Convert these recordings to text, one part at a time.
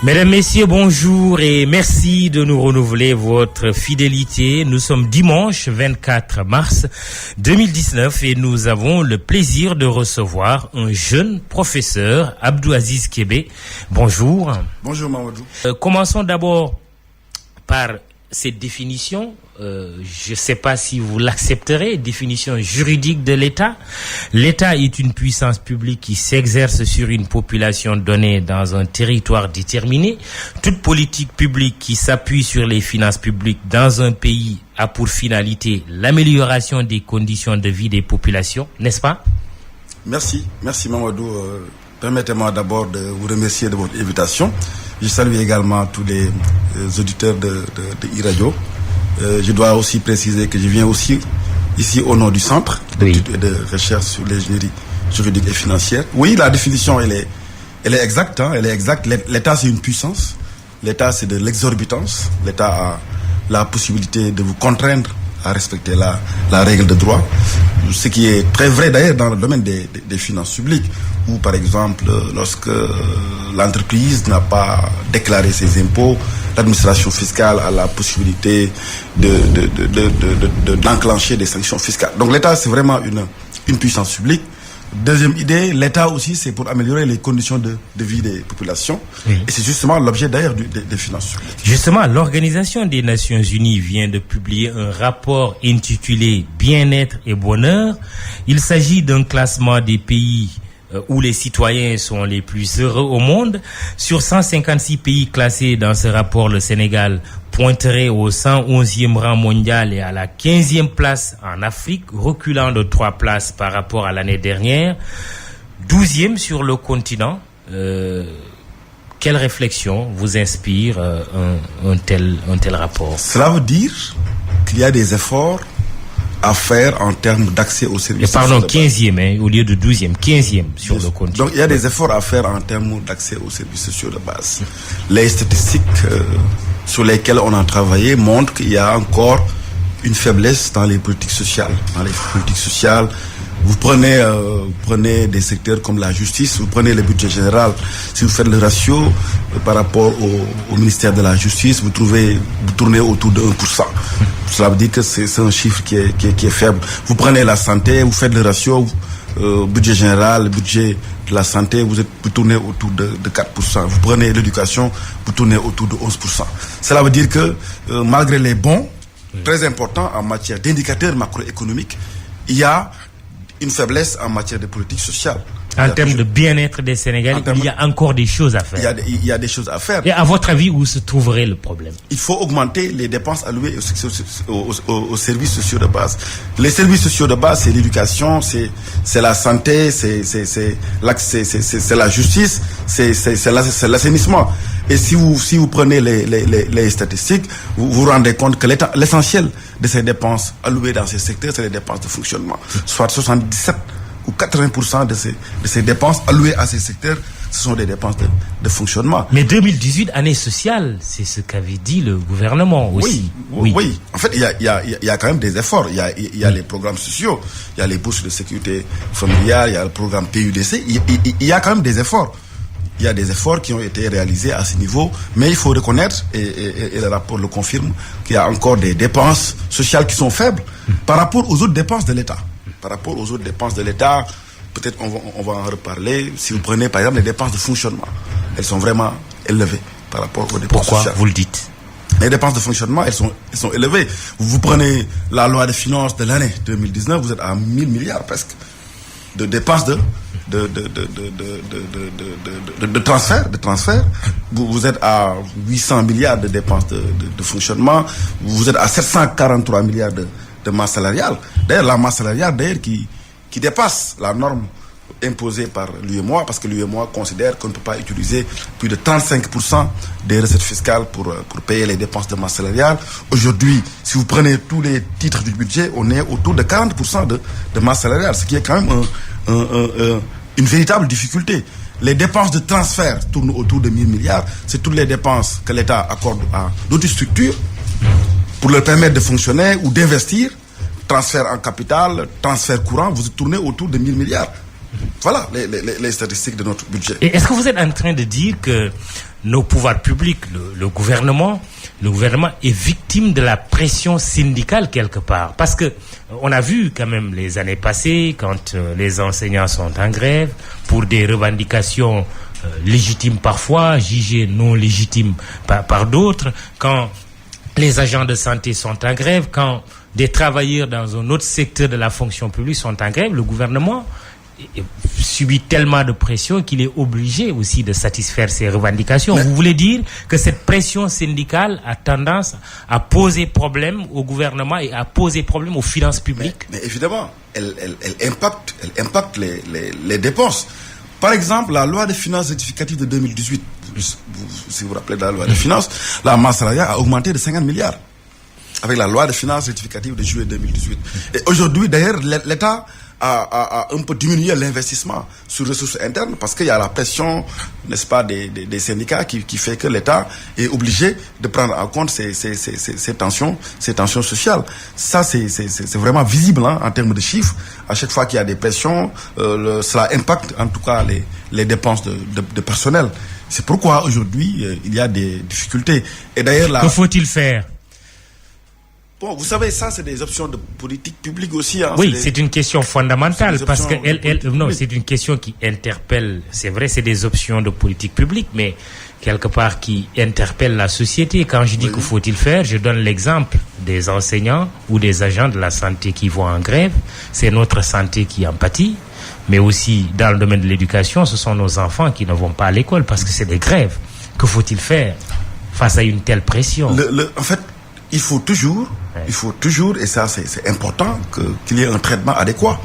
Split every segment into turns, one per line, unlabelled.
Mesdames, Messieurs, bonjour et merci de nous renouveler votre fidélité. Nous sommes dimanche 24 mars 2019 et nous avons le plaisir de recevoir un jeune professeur, Abdou Aziz Kébé. Bonjour.
Bonjour Mamadou.
Commençons d'abord par cette définition. Je ne sais pas si vous l'accepterez, définition juridique de l'État. L'État est une puissance publique qui s'exerce sur une population donnée dans un territoire déterminé. Toute politique publique qui s'appuie sur les finances publiques dans un pays a pour finalité l'amélioration des conditions de vie des populations, n'est-ce pas?
Merci Mamadou. Permettez-moi d'abord de vous remercier de votre invitation. Je salue également tous les auditeurs de e-radio. Je dois aussi préciser que je viens aussi ici au nom du Centre d'études et de recherche sur l'ingénierie juridique et financière. Oui, la définition, elle est exacte. Elle est exacte. L'État, c'est une puissance. L'État, c'est de l'exorbitance. L'État a la possibilité de vous contraindre à respecter la règle de droit. Ce qui est très vrai d'ailleurs dans le domaine des finances publiques, où par exemple, lorsque l'entreprise n'a pas déclaré ses impôts, l'administration fiscale a la possibilité d'enclencher des sanctions fiscales. Donc l'État, c'est vraiment une puissance publique. Deuxième idée, l'État aussi, c'est pour améliorer les conditions de vie des populations. Oui. Et c'est justement l'objet d'ailleurs des finances publiques.
Justement, l'Organisation des Nations Unies vient de publier un rapport intitulé « Bien-être et bonheur ». Il s'agit d'un classement des pays où les citoyens sont les plus heureux au monde. Sur 156 pays classés dans ce rapport, le Sénégal pointerait au 111e rang mondial et à la 15e place en Afrique, reculant de 3 places par rapport à l'année dernière. 12e sur le continent. Quelle réflexion vous inspire un tel rapport?
Cela veut dire qu'il y a des efforts à faire en termes d'accès aux services
sociaux. Pardon, 15e, au lieu de 12e, 15e sur le continent.
Donc il y a des efforts à faire en termes d'accès aux services sociaux de base. Les statistiques sur lesquelles on a travaillé montrent qu'il y a encore une faiblesse dans les politiques sociales. Dans les politiques sociales, vous prenez des secteurs comme la justice, vous prenez le budget général. Si vous faites le ratio par rapport au ministère de la Justice, vous tournez autour de 1%. Cela veut dire que c'est un chiffre qui est faible. Vous prenez la santé, vous faites le ratio budget général, budget de la santé, vous tournez autour de 4%. Vous prenez l'éducation, vous tournez autour de 11%. Cela veut dire que malgré les bons, très importants en matière d'indicateurs macroéconomiques, il y a une faiblesse en matière de politique sociale.
En termes de bien-être des Sénégalais, il y a encore des choses à faire.
Il y a des choses à faire.
Et à votre avis, où se trouverait le problème?
Il faut augmenter les dépenses allouées aux services sociaux de base. Les services sociaux de base, c'est l'éducation, c'est la santé, c'est la justice, c'est l'assainissement. Et si vous prenez les statistiques, vous vous rendez compte que l'essentiel de ces dépenses allouées dans ces secteurs, c'est les dépenses de fonctionnement. Soit 77 ou 80% de ces dépenses allouées à ces secteurs, ce sont des dépenses de fonctionnement.
Mais 2018, année sociale, c'est ce qu'avait dit le gouvernement aussi.
Oui. En fait, il y a quand même des efforts. Il y a les programmes sociaux, il y a les bourses de sécurité familiale, il y a le programme PUDC. Il y a quand même des efforts. Il y a des efforts qui ont été réalisés à ce niveau, mais il faut reconnaître, et le rapport le confirme, qu'il y a encore des dépenses sociales qui sont faibles par rapport aux autres dépenses de l'État. Par rapport aux autres dépenses de l'État, peut-être on va en reparler. Si vous prenez par exemple les dépenses de fonctionnement, elles sont vraiment élevées par rapport aux dépenses sociales.
Pourquoi vous le dites?
Les dépenses de fonctionnement, elles sont élevées. Vous prenez la loi de finances de l'année 2019, vous êtes à 1000 milliards presque de dépenses de transfert. Vous êtes à 800 milliards de dépenses de fonctionnement. Vous êtes à 743 milliards de masse salariale. D'ailleurs, la masse salariale qui dépasse la norme imposée par l'UEMOA, parce que l'UEMOA considère qu'on ne peut pas utiliser plus de 35% des recettes fiscales pour payer les dépenses de masse salariale. Aujourd'hui, si vous prenez tous les titres du budget, on est autour de 40% de masse salariale, ce qui est quand même une véritable difficulté. Les dépenses de transfert tournent autour de 1000 milliards. C'est toutes les dépenses que l'État accorde à d'autres structures pour leur permettre de fonctionner ou d'investir. Transfert en capital, transfert courant, vous tournez autour de 1000 milliards. Voilà les statistiques de notre budget.
Et est-ce que vous êtes en train de dire que nos pouvoirs publics, le gouvernement est victime de la pression syndicale quelque part? Parce que on a vu quand même les années passées, quand les enseignants sont en grève pour des revendications légitimes parfois, jugées non légitimes par d'autres, quand les agents de santé sont en grève, quand des travailleurs dans un autre secteur de la fonction publique sont en grève, le gouvernement subit tellement de pression qu'il est obligé aussi de satisfaire ses revendications. Vous voulez dire que cette pression syndicale a tendance à poser problème au gouvernement et à poser problème aux finances publiques?
Mais évidemment, elle impacte les dépenses. Par exemple, la loi des finances rectificative de 2018, si vous vous rappelez de la loi des finances, la masse salariale a augmenté de 50 milliards avec la loi des finances rectificative de juillet 2018. Et aujourd'hui, d'ailleurs, l'État a un peu diminué l'investissement sur ressources internes parce qu'il y a la pression, n'est-ce pas, des syndicats qui fait que l'État est obligé de prendre en compte ces tensions sociales. Ça, c'est vraiment visible en termes de chiffres. À chaque fois qu'il y a des pressions, cela impacte en tout cas les dépenses de personnel. C'est pourquoi aujourd'hui, il y a des difficultés. Et d'ailleurs,
que faut-il faire?
Bon, vous savez, ça, c'est des options de politique publique aussi. Hein.
Oui, c'est une question fondamentale parce que c'est une question qui interpelle. C'est vrai, c'est des options de politique publique, mais quelque part qui interpelle la société. Quand je dis que faut-il faire, je donne l'exemple des enseignants ou des agents de la santé qui vont en grève. C'est notre santé qui en pâtit, mais aussi dans le domaine de l'éducation, ce sont nos enfants qui ne vont pas à l'école parce que c'est des grèves. Que faut-il faire face à une telle pression?
En fait, il faut toujours, et ça c'est important, qu'il y ait un traitement adéquat.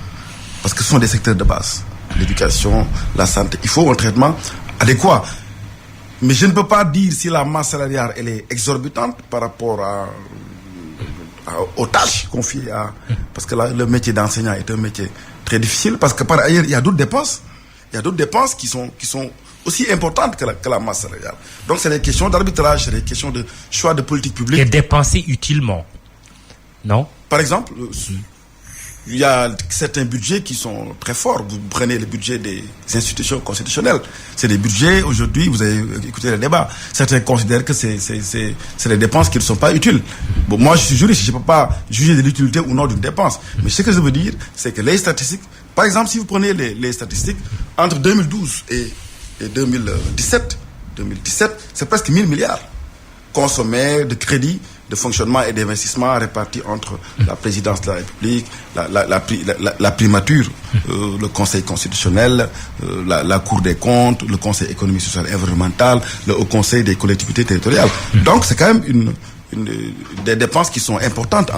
Parce que ce sont des secteurs de base. L'éducation, la santé. Il faut un traitement adéquat. Mais je ne peux pas dire si la masse salariale elle est exorbitante par rapport aux tâches confiées à... Parce que le métier d'enseignant est un métier très difficile. Parce que par ailleurs, il y a d'autres dépenses. Il y a d'autres dépenses qui sont aussi importantes que la masse salariale. Donc c'est des questions d'arbitrage, c'est des questions de choix de politique publique.
Et dépenser utilement, non?
Par exemple, il y a certains budgets qui sont très forts. Vous prenez le budget des institutions constitutionnelles. C'est des budgets, aujourd'hui, vous avez écouté les débats. Certains considèrent que c'est des dépenses qui ne sont pas utiles. Bon, moi, je suis juriste, je ne peux pas juger de l'utilité ou non d'une dépense. Mais ce que je veux dire, c'est que les statistiques, par exemple, si vous prenez les statistiques, entre 2012 et 2017, c'est presque 1000 milliards consommés de crédits de fonctionnement et d'investissement répartis entre la présidence de la République, la primature, le Conseil constitutionnel, la Cour des comptes, le Conseil économique, social et environnemental, le Haut Conseil des collectivités territoriales. Donc c'est quand même des dépenses qui sont importantes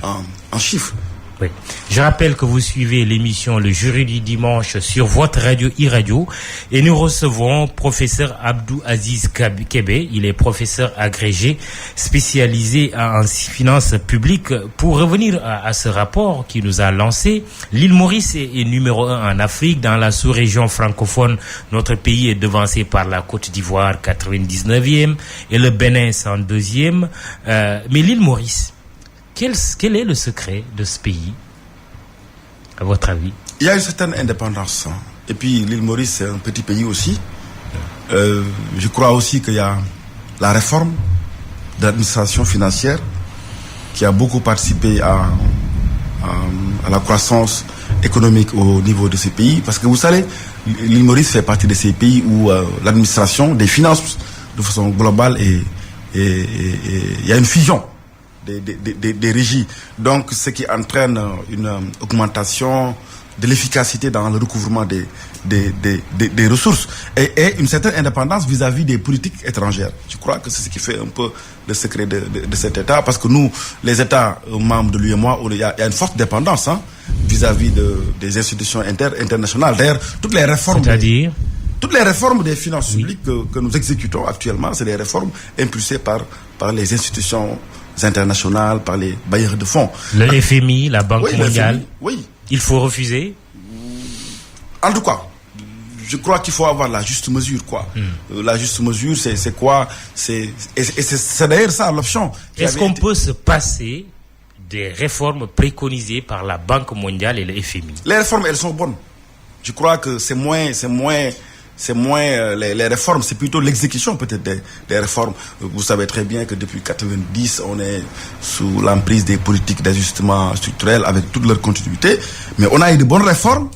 en chiffres.
Oui. Je rappelle que vous suivez l'émission Le Jury du Dimanche sur votre radio e-radio et nous recevons professeur Abdou Aziz Kébé. Il est professeur agrégé spécialisé en finances publiques. Pour revenir à ce rapport qui nous a lancé, l'île Maurice est numéro 1 en Afrique. Dans la sous-région francophone, notre pays est devancé par la Côte d'Ivoire, 99e, et le Bénin, 102e. Mais l'île Maurice, quel est le secret de ce pays, à votre avis?
Il y a une certaine indépendance. Et puis l'île Maurice, c'est un petit pays aussi. Je crois aussi qu'il y a la réforme de l'administration financière qui a beaucoup participé à la croissance économique au niveau de ces pays. Parce que vous savez, l'île Maurice fait partie de ces pays où l'administration des finances, de façon globale, et il y a une fusion des régies. Donc, ce qui entraîne une augmentation de l'efficacité dans le recouvrement des ressources et une certaine indépendance vis-à-vis des politiques étrangères. Je crois que c'est ce qui fait un peu le secret de cet État, parce que nous, les États membres de l'UEMOA, il y a une forte dépendance vis-à-vis des institutions internationales. D'ailleurs, toutes les réformes...
C'est-à-dire ?
Toutes les réformes des finances publiques que nous exécutons actuellement, c'est des réformes impulsées par les institutions internationales, par les bailleurs de fonds.
Le FMI, la Banque mondiale.
FMI, oui.
Il faut refuser.
En tout cas, je crois qu'il faut avoir la juste mesure, quoi. La juste mesure, c'est quoi? C'est d'ailleurs ça l'option.
Est-ce qu'on peut se passer des réformes préconisées par la Banque mondiale et le FMI?
Les réformes, elles sont bonnes. Je crois que c'est moins les réformes, c'est plutôt l'exécution peut-être des réformes. Vous savez très bien que depuis 90, on est sous l'emprise des politiques d'ajustement structurel avec toute leur continuité. Mais on a eu de bonnes réformes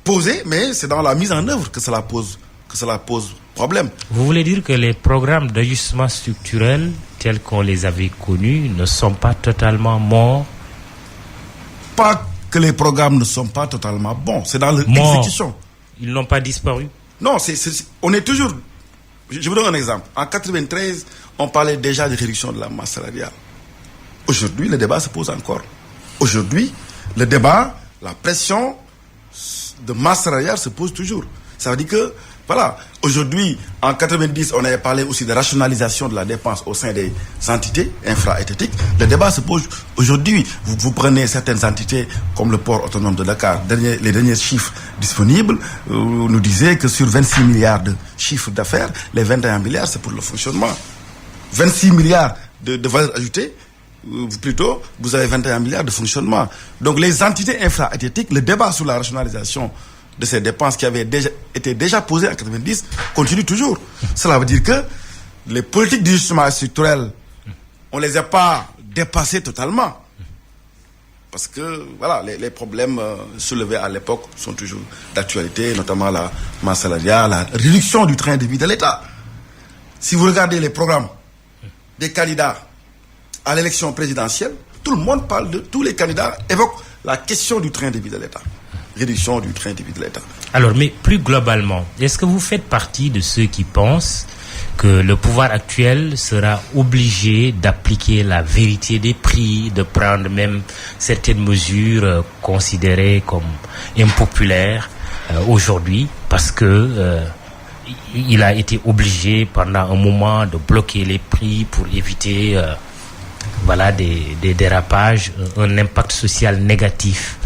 posées, mais c'est dans la mise en œuvre que cela pose problème.
Vous voulez dire que les programmes d'ajustement structurel tels qu'on les avait connus ne sont pas totalement morts?
Pas que les programmes ne sont pas totalement bons, c'est dans leur exécution.
Ils n'ont pas disparu?
Non, on est toujours... Je vous donne un exemple. En 93, on parlait déjà de réduction de la masse salariale. Aujourd'hui, le débat se pose encore. Aujourd'hui, le débat, la pression de masse salariale se pose toujours. Ça veut dire que, voilà, aujourd'hui, en 90, on avait parlé aussi de rationalisation de la dépense au sein des entités infra-étatiques. Le débat se pose aujourd'hui. Vous prenez certaines entités comme le port autonome de Dakar. Les derniers chiffres disponibles nous disaient que sur 26 milliards de chiffres d'affaires, les 21 milliards, c'est pour le fonctionnement. 26 milliards de valeur ajoutée, plutôt, vous avez 21 milliards de fonctionnement. Donc les entités infra-étatiques, le débat sur la rationalisation de ces dépenses qui avaient été déjà posées en 90 continue toujours. Cela veut dire que les politiques d'ajustement structurel, on ne les a pas dépassées totalement. Parce que voilà, les problèmes soulevés à l'époque sont toujours d'actualité, notamment la masse salariale, la réduction du train de vie de l'État. Si vous regardez les programmes des candidats à l'élection présidentielle, tout le monde parle tous les candidats évoquent la question du train de vie de l'État. Réduction du train de vie de l'État.
Alors, mais plus globalement, est-ce que vous faites partie de ceux qui pensent que le pouvoir actuel sera obligé d'appliquer la vérité des prix, de prendre même certaines mesures considérées comme impopulaires aujourd'hui, parce que il a été obligé pendant un moment de bloquer les prix pour éviter des dérapages, un impact social négatif?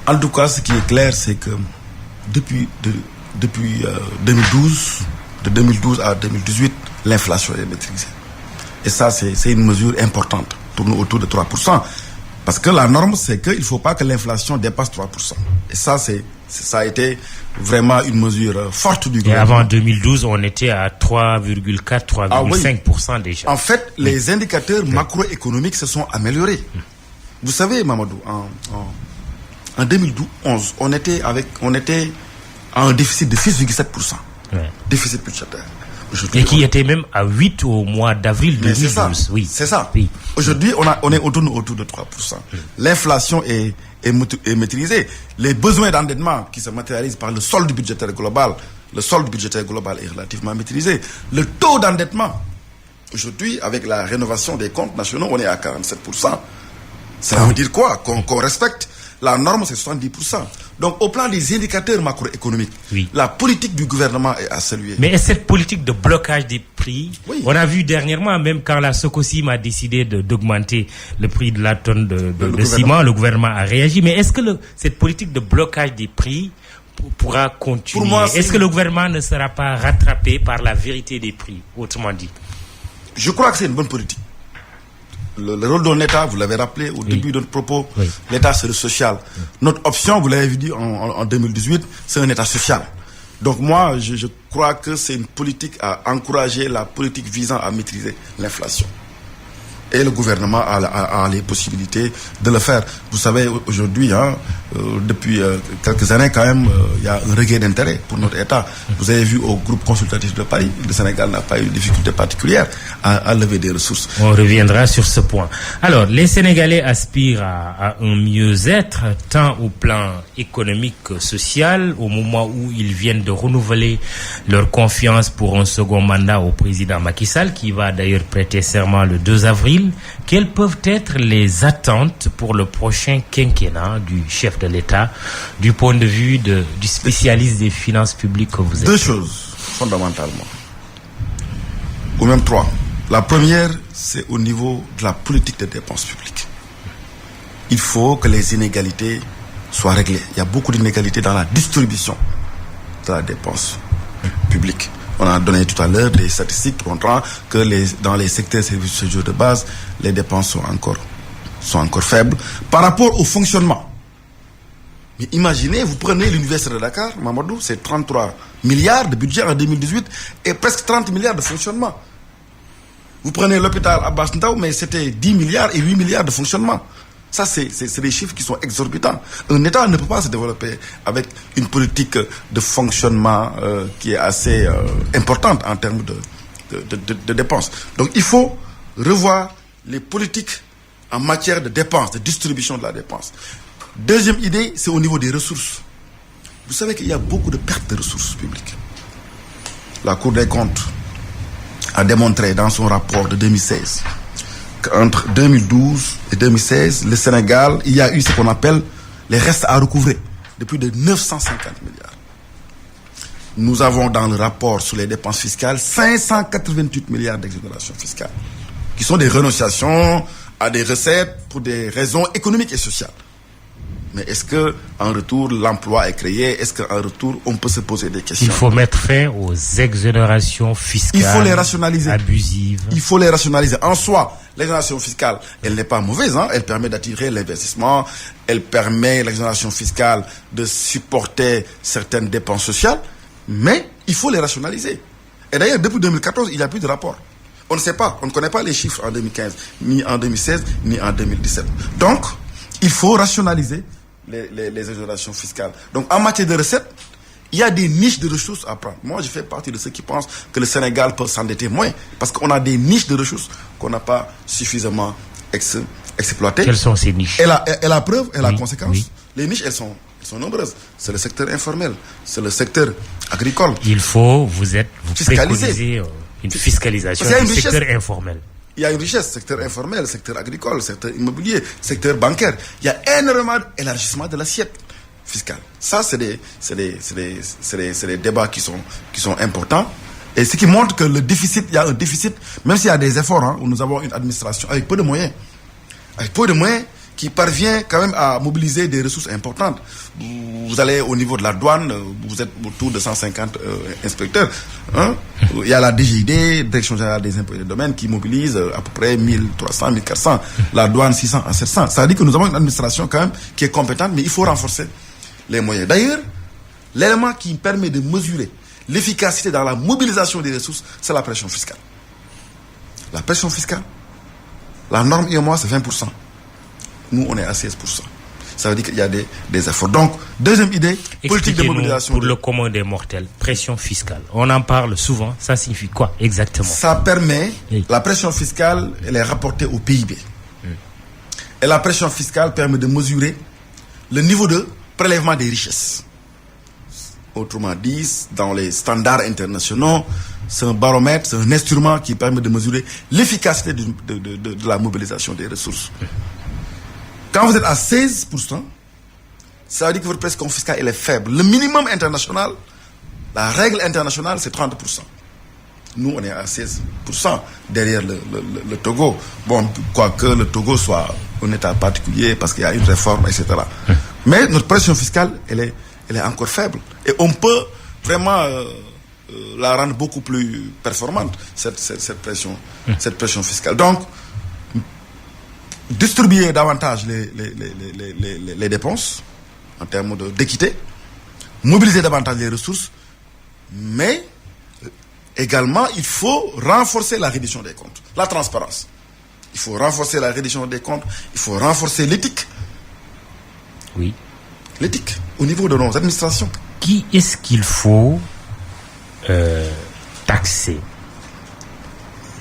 En tout cas, ce qui est clair, c'est que depuis 2012, de 2012 à 2018, l'inflation est maîtrisée. Et ça, c'est une mesure importante, tourne autour de 3%. Parce que la norme, c'est qu'il ne faut pas que l'inflation dépasse 3%. Et ça, ça a été vraiment une mesure forte du gouvernement.
Et avant 2012, on était à 3,4, 3,5% déjà.
En fait, les indicateurs macroéconomiques se sont améliorés. Vous savez, Mamadou, en 2011, on était à un déficit de 6,7%. Déficit budgétaire.
Et qui était même à 8 au mois d'avril 2012.
C'est ça. Oui. Aujourd'hui, on est autour de 3%. L'inflation est maîtrisée. Les besoins d'endettement qui se matérialisent par le solde budgétaire global, est relativement maîtrisé. Le taux d'endettement, aujourd'hui, avec la rénovation des comptes nationaux, on est à 47%. Ça veut dire quoi? Qu'on respecte. La norme, c'est 70%. Donc, au plan des indicateurs macroéconomiques, la politique du gouvernement est à saluer.
Mais cette politique de blocage des prix, on a vu dernièrement, même quand la Socosim a décidé d'augmenter le prix de la tonne de ciment, le gouvernement a réagi. Mais est-ce que cette politique de blocage des prix pourra continuer? Pour moi, est-ce que le gouvernement ne sera pas rattrapé par la vérité des prix, autrement dit?
Je crois que c'est une bonne politique. Le rôle d'un État, vous l'avez rappelé au début de notre propos, l'État c'est le social. Notre option, vous l'avez dit en 2018, c'est un État social. Donc moi, je crois que c'est une politique à encourager, la politique visant à maîtriser l'inflation. Et le gouvernement a les possibilités de le faire. Vous savez, aujourd'hui, depuis quelques années quand même, il y a un regain d'intérêt pour notre État. Vous avez vu au groupe consultatif de Paris, le Sénégal n'a pas eu de difficulté particulière à lever des ressources.
On reviendra sur ce point. Alors, les Sénégalais aspirent à un mieux-être, tant au plan économique que social, au moment où ils viennent de renouveler leur confiance pour un second mandat au président Macky Sall, qui va d'ailleurs prêter serment le 2 avril. Quelles peuvent être les attentes pour le prochain quinquennat du chef de l'État, du point de vue du spécialiste des finances publiques que vous êtes?
2 choses, fondamentalement. Ou même 3. La première, c'est au niveau de la politique de dépenses publiques. Il faut que les inégalités soient réglées. Il y a beaucoup d'inégalités dans la distribution de la dépense publique. On a donné tout à l'heure des statistiques montrant que dans les secteurs services sociaux de base, les dépenses sont encore faibles par rapport au fonctionnement. Mais imaginez, vous prenez l'université de Dakar, Mamadou, c'est 33 milliards de budget en 2018 et presque 30 milliards de fonctionnement. Vous prenez l'hôpital Abbas Ndao, mais c'était 10 milliards et 8 milliards de fonctionnement. Ça, c'est des chiffres qui sont exorbitants. Un État ne peut pas se développer avec une politique de fonctionnement qui est assez importante en termes de dépenses. Donc, il faut revoir les politiques en matière de dépenses, de distribution de la dépense. Deuxième idée, c'est au niveau des ressources. Vous savez qu'il y a beaucoup de pertes de ressources publiques. La Cour des comptes a démontré dans son rapport de 2016 qu'entre 2012 et 2016, le Sénégal, il y a eu ce qu'on appelle les restes à recouvrer de plus de 950 milliards. Nous avons dans le rapport sur les dépenses fiscales 588 milliards d'exonérations fiscales, qui sont des renonciations à des recettes pour des raisons économiques et sociales. Mais est-ce qu'en retour, l'emploi est créé? Est-ce qu'en retour, on peut se poser des questions?
Il faut mettre fin aux exonérations fiscales.
Il faut les rationaliser.
Abusives.
Il faut les rationaliser. En soi, l'exonération fiscale, elle n'est pas mauvaise. Hein? Elle permet d'attirer l'investissement. Elle permet, l'exonération fiscale, de supporter certaines dépenses sociales. Mais il faut les rationaliser. Et d'ailleurs, depuis 2014, il n'y a plus de rapport. On ne sait pas. On ne connaît pas les chiffres en 2015, ni en 2016, ni en 2017. Donc, il faut rationaliser les exonérations fiscales. Donc, en matière de recettes, il y a des niches de ressources à prendre. Moi, je fais partie de ceux qui pensent que le Sénégal peut s'endetter moins, parce qu'on a des niches de ressources qu'on n'a pas suffisamment exploitées.
Quelles sont ces niches?
Et la preuve et la conséquence, les niches, elles sont nombreuses. C'est le secteur informel, c'est le secteur agricole.
Il faut, vous préconisez une fiscalisation du secteur informel.
Il y a une richesse, secteur informel, secteur agricole, secteur immobilier, secteur bancaire. Il y a énormément d'élargissement de l'assiette fiscale. Ça, c'est des débats qui sont importants. Et ce qui montre que le déficit, il y a un déficit, même s'il y a des efforts, hein, où nous avons une administration avec peu de moyens. Avec peu de moyens qui parvient quand même à mobiliser des ressources importantes. Vous allez au niveau de la douane, vous êtes autour de 150 inspecteurs. Hein? Il y a la DGID, Direction Générale des Impôts et des Domaines, qui mobilise à peu près 1300, 1400. La douane, 600 à 700. Ça veut dire que nous avons une administration quand même qui est compétente, mais il faut renforcer les moyens. D'ailleurs, l'élément qui permet de mesurer l'efficacité dans la mobilisation des ressources, c'est la pression fiscale. La pression fiscale, la norme IOMOA, c'est 20%. Nous, on est à 16%. Ça veut dire qu'il y a des efforts. Donc, deuxième idée, politique de mobilisation.
Pour le commun des mortels, pression fiscale. On en parle souvent. Ça signifie quoi exactement?
Ça permet, la pression fiscale, elle est rapportée au PIB. Et la pression fiscale permet de mesurer le niveau de prélèvement des richesses. Autrement dit, dans les standards internationaux, c'est un baromètre, c'est un instrument qui permet de mesurer l'efficacité de la mobilisation des ressources. Quand vous êtes à 16%, ça veut dire que votre pression fiscale elle est faible. Le minimum international, la règle internationale, c'est 30%. Nous, on est à 16% derrière le Togo. Bon, quoique le Togo soit un État particulier parce qu'il y a une réforme, etc. Mais notre pression fiscale, elle est encore faible. Et on peut vraiment la rendre beaucoup plus performante, cette pression fiscale. Donc, distribuer davantage les dépenses en termes d'équité, mobiliser davantage les ressources, mais également il faut renforcer la reddition des comptes, la transparence. Il faut renforcer la reddition des comptes, il faut renforcer l'éthique.
Oui.
L'éthique au niveau de nos administrations.
Qui est-ce qu'il faut taxer?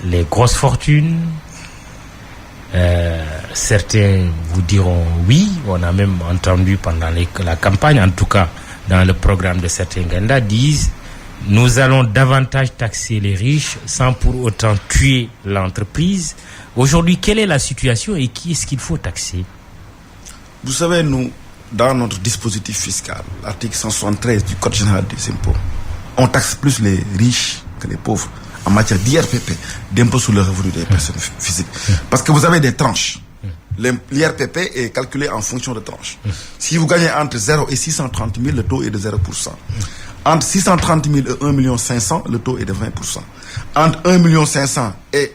Les grosses fortunes? Certains vous diront oui. On a même entendu pendant la campagne, en tout cas dans le programme de certains candidats, disent nous allons davantage taxer les riches sans pour autant tuer l'entreprise. Aujourd'hui, quelle est la situation et qui est-ce qu'il faut taxer?
Vous savez, nous, dans notre dispositif fiscal, l'article 173 du Code général des impôts, on taxe plus les riches que les pauvres en matière d'IRPP, d'impôt sur le revenu des personnes physiques. Parce que vous avez des tranches. L'IRPP est calculé en fonction de tranches. Si vous gagnez entre 0 et 630 000, le taux est de 0%. Entre 630 000 et 1 500 000, le taux est de 20%. Entre 1 500 000 et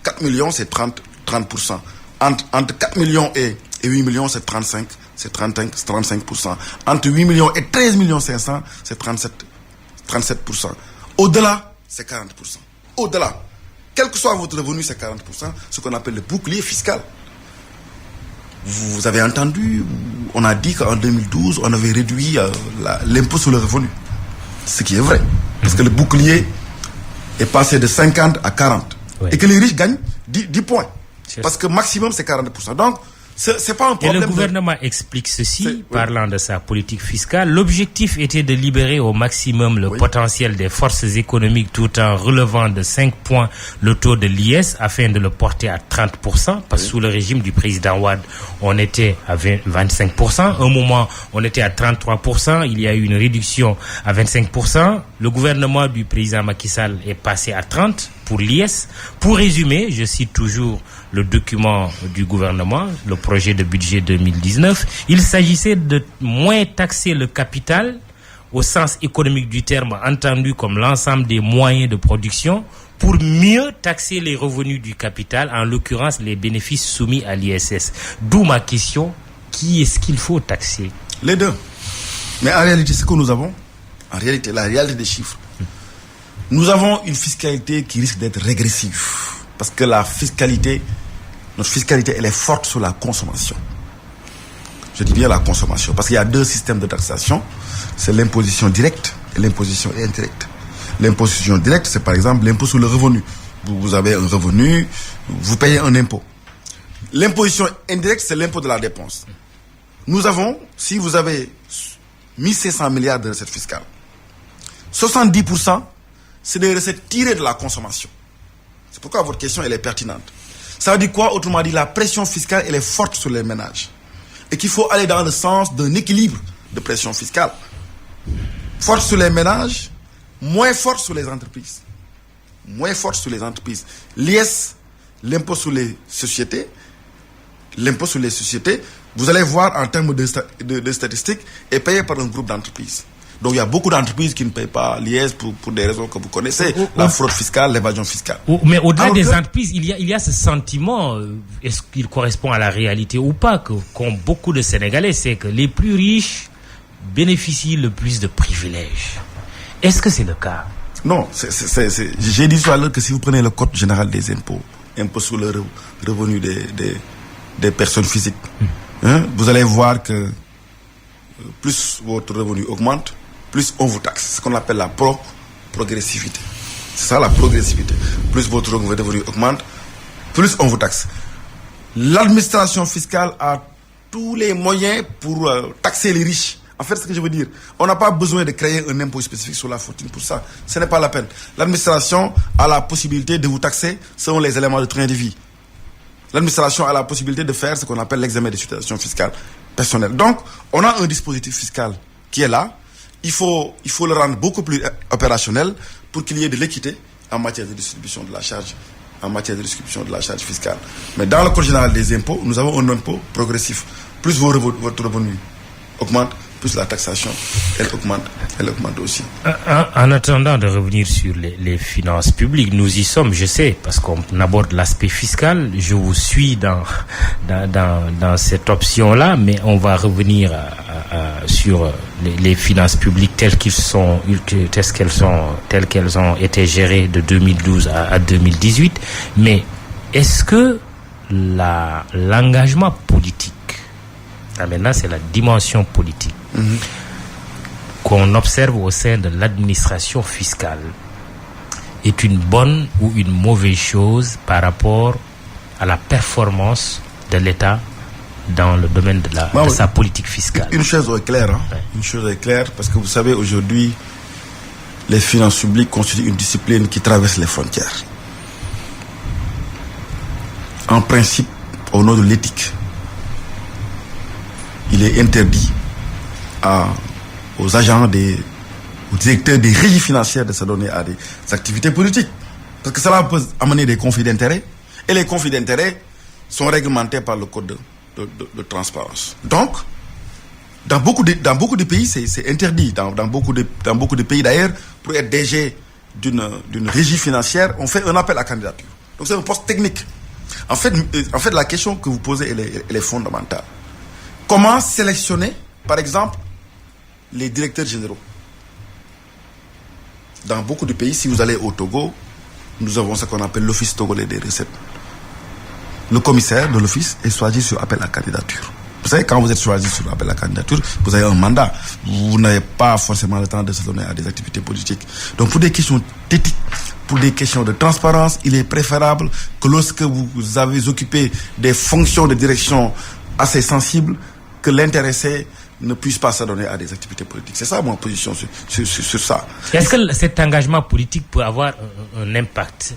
4 millions, c'est 30%. Entre 4 millions et 8 millions, c'est 35%. c'est 35%. Entre 8 millions et 13 millions 500, c'est 37%. Au-delà, c'est 40%. Au-delà, quel que soit votre revenu, c'est 40%, ce qu'on appelle le bouclier fiscal. Vous avez entendu, on a dit qu'en 2012, on avait réduit l'impôt sur le revenu. Ce qui est vrai. Parce que le bouclier est passé de 50 à 40. Oui. Et que les riches gagnent 10 points. Parce que maximum, c'est 40%. Donc, c'est pas un problème.
Et le gouvernement explique ceci, parlant de sa politique fiscale. L'objectif était de libérer au maximum le potentiel des forces économiques tout en relevant de 5 points le taux de l'IS afin de le porter à 30%. Parce que sous le régime du président Wade, on était à 25%. Un moment, on était à 33%. Il y a eu une réduction à 25%. Le gouvernement du président Macky Sall est passé à 30% pour l'IS. Pour résumer, je cite toujours le document du gouvernement, le projet de budget 2019, il s'agissait de moins taxer le capital au sens économique du terme, entendu comme l'ensemble des moyens de production, pour mieux taxer les revenus du capital, en l'occurrence les bénéfices soumis à l'ISS. D'où ma question, qui est-ce qu'il faut taxer?
Les deux. Mais en réalité, ce que nous avons, en réalité, la réalité des chiffres, nous avons une fiscalité qui risque d'être régressive. Parce que notre fiscalité, elle est forte sur la consommation. Je dis bien la consommation. Parce qu'il y a deux systèmes de taxation. C'est l'imposition directe et l'imposition indirecte. L'imposition directe, c'est par exemple l'impôt sur le revenu. Vous avez un revenu, vous payez un impôt. L'imposition indirecte, c'est l'impôt de la dépense. Nous avons, si vous avez 1500 milliards de recettes fiscales, 70%, c'est des recettes tirées de la consommation. C'est pourquoi votre question, elle est pertinente. Ça veut dire quoi? Autrement dit, la pression fiscale, elle est forte sur les ménages. Et qu'il faut aller dans le sens d'un équilibre de pression fiscale. Forte sur les ménages, moins forte sur les entreprises. Moins forte sur les entreprises. L'IS, l'impôt sur les sociétés, vous allez voir en termes de statistiques, est payé par un groupe d'entreprises. Donc il y a beaucoup d'entreprises qui ne payent pas l'IS pour des raisons que vous connaissez, la fraude fiscale, l'évasion fiscale.
Mais au-delà des entreprises, il y a ce sentiment, est-ce qu'il correspond à la réalité ou pas, qu'ont beaucoup de Sénégalais, c'est que les plus riches bénéficient le plus de privilèges. Est-ce que c'est le cas?
Non, j'ai dit tout à l'heure que si vous prenez le code général des impôts, impôts sur le revenu des personnes physiques, vous allez voir que plus votre revenu augmente, plus on vous taxe. C'est ce qu'on appelle la progressivité. C'est ça la progressivité. Plus votre revenu augmente, plus on vous taxe. L'administration fiscale a tous les moyens pour taxer les riches. En fait, ce que je veux dire, on n'a pas besoin de créer un impôt spécifique sur la fortune pour ça. Ce n'est pas la peine. L'administration a la possibilité de vous taxer selon les éléments de train de vie. L'administration a la possibilité de faire ce qu'on appelle l'examen de situation fiscale personnelle. Donc, on a un dispositif fiscal qui est là. Il faut le rendre beaucoup plus opérationnel pour qu'il y ait de l'équité en matière de distribution de la charge, fiscale. Mais dans le code général des impôts, nous avons un impôt progressif. Plus votre revenu augmente, plus la taxation, elle augmente aussi.
En attendant de revenir sur les finances publiques, nous y sommes, je sais, parce qu'on aborde l'aspect fiscal, je vous suis dans cette option-là, mais on va revenir sur les finances publiques telles qu'elles ont été gérées de 2012 à 2018. Mais est-ce que l'engagement politique, maintenant c'est la dimension politique, qu'on observe au sein de l'administration fiscale, est une bonne ou une mauvaise chose par rapport à la performance de l'État dans le domaine de sa politique fiscale?
Une chose est claire, Une chose est claire, parce que vous savez, aujourd'hui, les finances publiques constituent une discipline qui traverse les frontières. En principe, au nom de l'éthique, il est interdit aux agents, aux directeurs des régies financières de se donner à des activités politiques. Parce que cela peut amener des conflits d'intérêts. Et les conflits d'intérêts sont réglementés par le code de transparence. Donc, dans beaucoup de pays, c'est interdit. Dans beaucoup de pays d'ailleurs, pour être DG d'une régie financière, on fait un appel à candidature. Donc c'est un poste technique. En fait, la question que vous posez, elle est fondamentale. comment sélectionner, par exemple, les directeurs généraux. Dans beaucoup de pays, si vous allez au Togo, nous avons ce qu'on appelle l'Office togolais des recettes. Le commissaire de l'office est choisi sur appel à candidature. Vous savez, quand vous êtes choisi sur appel à candidature, vous avez un mandat. Vous n'avez pas forcément le temps de se donner à des activités politiques. Donc, pour des questions d'éthique, pour des questions de transparence, il est préférable que lorsque vous avez occupé des fonctions de direction assez sensibles, que l'intéressé ne puisse pas s'adonner à des activités politiques. C'est ça mon position sur ça.
Est-ce que cet engagement politique peut avoir un impact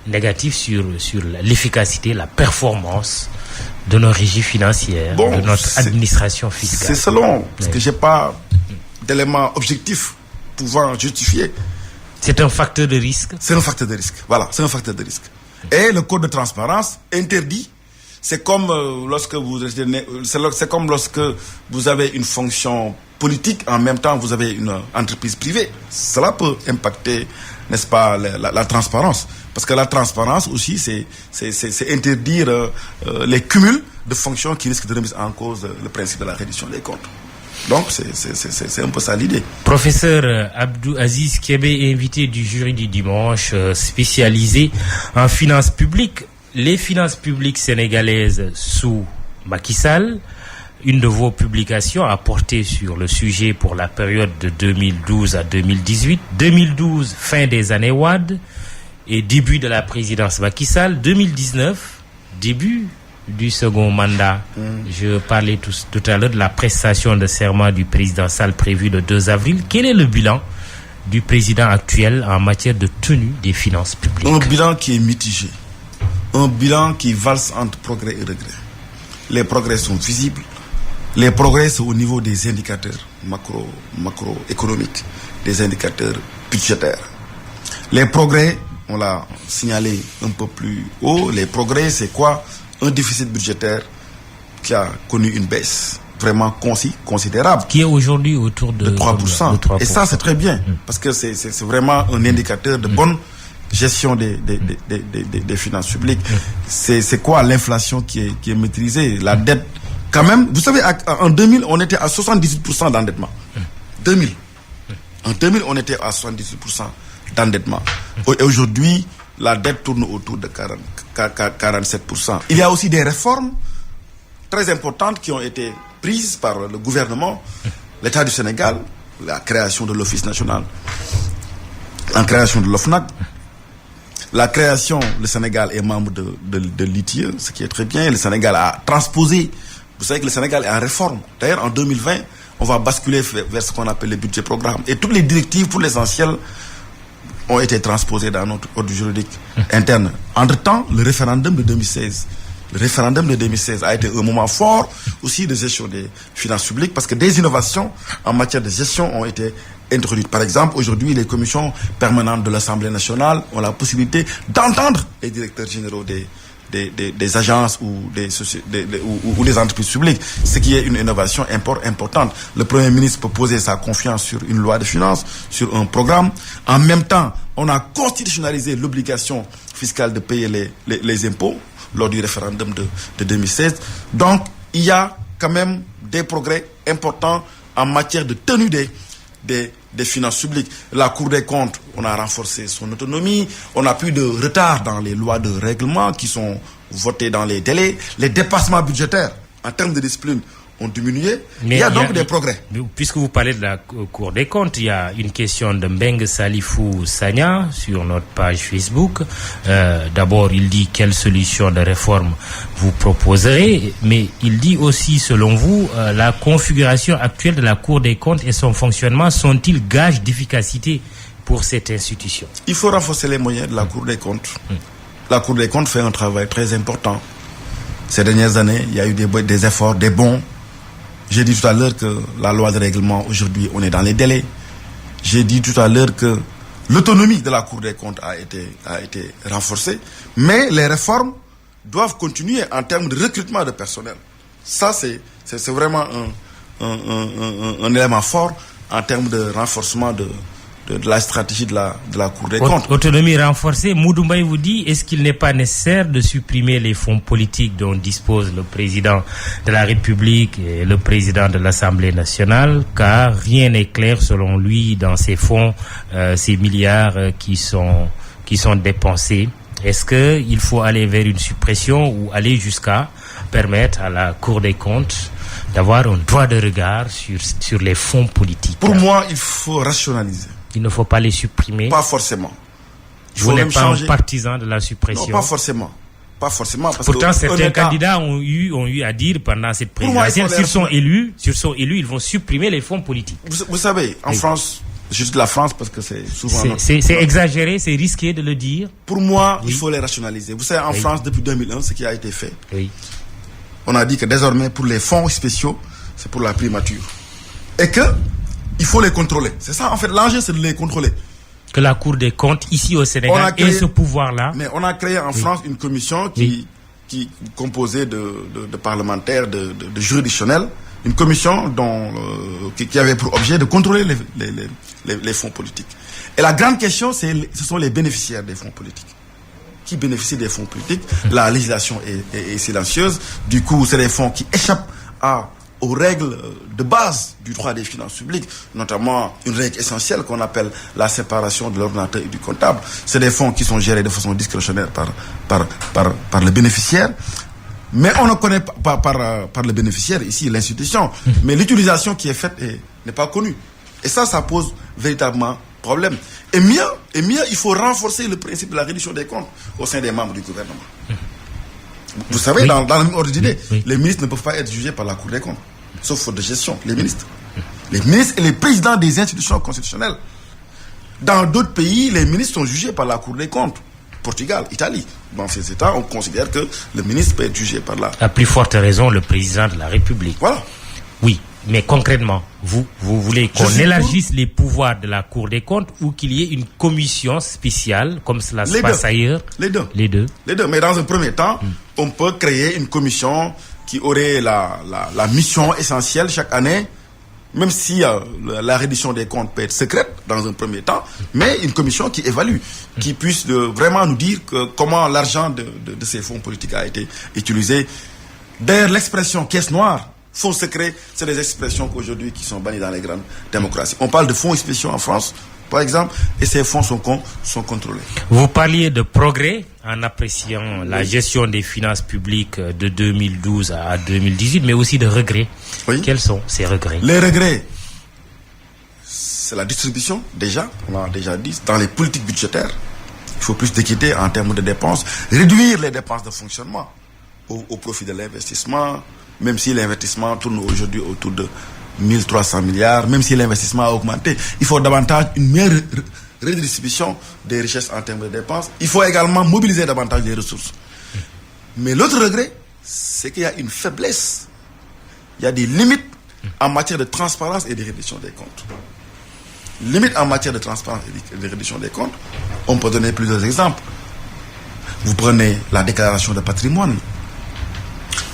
négatif sur l'efficacité, la performance de nos régies financières, de notre administration fiscale?
C'est selon, parce que j'ai pas d'éléments objectifs pouvant justifier.
C'est un facteur de risque?
C'est un facteur de risque, voilà, c'est un facteur de risque. Et le code de transparence interdit. C'est comme lorsque vous avez une fonction politique, en même temps vous avez une entreprise privée. Cela peut impacter, n'est-ce pas, la transparence. Parce que la transparence aussi, c'est interdire les cumuls de fonctions qui risquent de remettre en cause le principe de la reddition des comptes. Donc, c'est un peu ça l'idée.
Professeur Abdou Aziz Kébé, invité du jury du dimanche, spécialisé en finances publiques. Les finances publiques sénégalaises sous Macky Sall, une de vos publications a porté sur le sujet pour la période de 2012 à 2018. 2012, fin des années Wade et début de la présidence Macky Sall. 2019, début du second mandat. Je parlais tout à l'heure de la prestation de serment du président Sall prévue le 2 avril. Quel est le bilan du président actuel en matière de tenue des finances publiques?
Un bilan qui est mitigé. Un bilan qui valse entre progrès et regrets. Les progrès sont visibles. Les progrès sont au niveau des indicateurs macroéconomiques, des indicateurs budgétaires. Les progrès, on l'a signalé un peu plus haut, les progrès, c'est quoi? Un déficit budgétaire qui a connu une baisse vraiment considérable.
Qui est aujourd'hui autour de
3%. Et ça, c'est très bien, parce que c'est vraiment un indicateur de bonne gestion des finances publiques. C'est quoi l'inflation qui est maîtrisée? La dette, quand même, vous savez, en 2000, on était à 78% d'endettement. 2000. En 2000, on était à 78% d'endettement. Et aujourd'hui, la dette tourne autour de 47%. Il y a aussi des réformes très importantes qui ont été prises par le gouvernement, l'État du Sénégal, la création de l'Office national, la création de l'OFNAC, la création, le Sénégal est membre de l'ITIE, ce qui est très bien. Le Sénégal a transposé. Vous savez que le Sénégal est en réforme. D'ailleurs, en 2020, on va basculer vers ce qu'on appelle le budget programme. Et toutes les directives, pour l'essentiel, ont été transposées dans notre ordre juridique interne. Entre-temps, le référendum de 2016. Le référendum de 2016 a été un moment fort aussi de gestion des finances publiques parce que des innovations en matière de gestion ont été introduites. Par exemple, aujourd'hui, les commissions permanentes de l'Assemblée nationale ont la possibilité d'entendre les directeurs généraux des agences ou des entreprises publiques, ce qui est une innovation importante. Le Premier ministre peut poser sa confiance sur une loi de finances, sur un programme. En même temps, on a constitutionnalisé l'obligation fiscale de payer les impôts lors du référendum de 2016. Donc, il y a quand même des progrès importants en matière de tenue des finances publiques. La Cour des comptes, on a renforcé son autonomie, on n'a plus de retard dans les lois de règlement qui sont votées dans les délais. Les dépassements budgétaires, en termes de discipline, ont diminué. Mais il y a donc des progrès.
Puisque vous parlez de la Cour des comptes, il y a une question de Mbengue Salifou Sagna sur notre page Facebook. D'abord, il dit quelle solution de réforme vous proposerez, mais il dit aussi, selon vous, la configuration actuelle de la Cour des comptes et son fonctionnement sont-ils gages d'efficacité pour cette institution?
Il faut renforcer les moyens de la Cour des comptes. La Cour des comptes fait un travail très important. Ces dernières années, il y a eu des efforts, des bons. J'ai dit tout à l'heure que la loi de règlement, aujourd'hui, on est dans les délais. J'ai dit tout à l'heure que l'autonomie de la Cour des comptes a été renforcée, mais les réformes doivent continuer en termes de recrutement de personnel. Ça, c'est vraiment un élément fort en termes de renforcement de la stratégie de la Cour des comptes.
Autonomie renforcée, Moudoumbaye vous dit, est-ce qu'il n'est pas nécessaire de supprimer les fonds politiques dont dispose le président de la République et le président de l'Assemblée nationale, car rien n'est clair selon lui dans ces fonds, ces milliards qui sont dépensés. Est-ce qu'il faut aller vers une suppression ou aller jusqu'à permettre à la Cour des comptes d'avoir un droit de regard sur les fonds politiques?
Pour moi, il faut rationaliser.
Il ne faut pas les supprimer.
Pas forcément.
Vous n'êtes pas un partisan de la suppression?
Non, pas forcément. Pas forcément. Parce
pourtant, certains candidats ont eu à dire pendant cette présidentielle, s'ils sont élus, ils vont supprimer les fonds politiques.
Vous savez, en France, je dis la France parce que c'est souvent...
C'est exagéré, c'est risqué de le dire.
Pour moi, il faut les rationaliser. Vous savez, en France, depuis 2001, ce qui a été fait, on a dit que désormais, pour les fonds spéciaux, c'est pour la primature. Et que il faut les contrôler. C'est ça, en fait, l'enjeu, c'est de les contrôler. Que la Cour des comptes, ici au Sénégal, ait ce pouvoir-là. Mais on a créé en France une commission qui composée de parlementaires, de juridictionnels, une commission qui avait pour objet de contrôler les fonds politiques. Et la grande question, ce sont les bénéficiaires des fonds politiques. Qui bénéficient des fonds politiques? La législation est silencieuse. Du coup, c'est des fonds qui échappent aux règles de base du droit des finances publiques, notamment une règle essentielle qu'on appelle la séparation de l'ordonnateur et du comptable. C'est des fonds qui sont gérés de façon discrétionnaire par le bénéficiaire, mais on ne connaît pas par le bénéficiaire ici l'institution, mais l'utilisation qui est faite n'est pas connue. Et ça pose véritablement problème. Et mieux, il faut renforcer le principe de la réduction des comptes au sein des membres du gouvernement. Vous savez, dans le même ordre d'idée, les ministres ne peuvent pas être jugés par la Cour des comptes, sauf faute de gestion, les ministres. Les ministres et les présidents des institutions constitutionnelles. Dans d'autres pays, les ministres sont jugés par la Cour des comptes. Portugal, Italie. Dans ces États, on considère que le ministre peut être jugé par la...
À plus forte raison, le président de la République.
Voilà.
Oui, mais concrètement, vous voulez qu'on élargisse les pouvoirs de la Cour des comptes ou qu'il y ait une commission spéciale, comme cela se passe ailleurs?
Les deux. Mais dans un premier temps, on peut créer une commission qui aurait la mission essentielle chaque année, même si la reddition des comptes peut être secrète dans un premier temps, mais une commission qui évalue, qui puisse vraiment nous dire comment l'argent de ces fonds politiques a été utilisé. D'ailleurs, l'expression caisse noire, fonds secrets, c'est des expressions qu'aujourd'hui qui sont bannies dans les grandes démocraties. On parle de fonds spéciaux en France, par exemple, et ces fonds sont contrôlés. Vous parliez de progrès en appréciant la gestion des finances publiques de 2012 à 2018, mais aussi de regrets. Oui. Quels sont ces regrets? Les regrets, c'est la distribution, déjà, on l'a déjà dit, dans les politiques budgétaires. Il faut plus d'équité en termes de dépenses, réduire les dépenses de fonctionnement au profit de l'investissement, même si l'investissement tourne aujourd'hui autour de 1300 milliards, même si l'investissement a augmenté, il faut davantage une meilleure redistribution des richesses en termes de dépenses. Il faut également mobiliser davantage les ressources. Mais l'autre regret, c'est qu'il y a une faiblesse. Il y a des limites en matière de transparence et de reddition des comptes. Limites en matière de transparence et de reddition des comptes, on peut donner plusieurs exemples. Vous prenez la déclaration de patrimoine.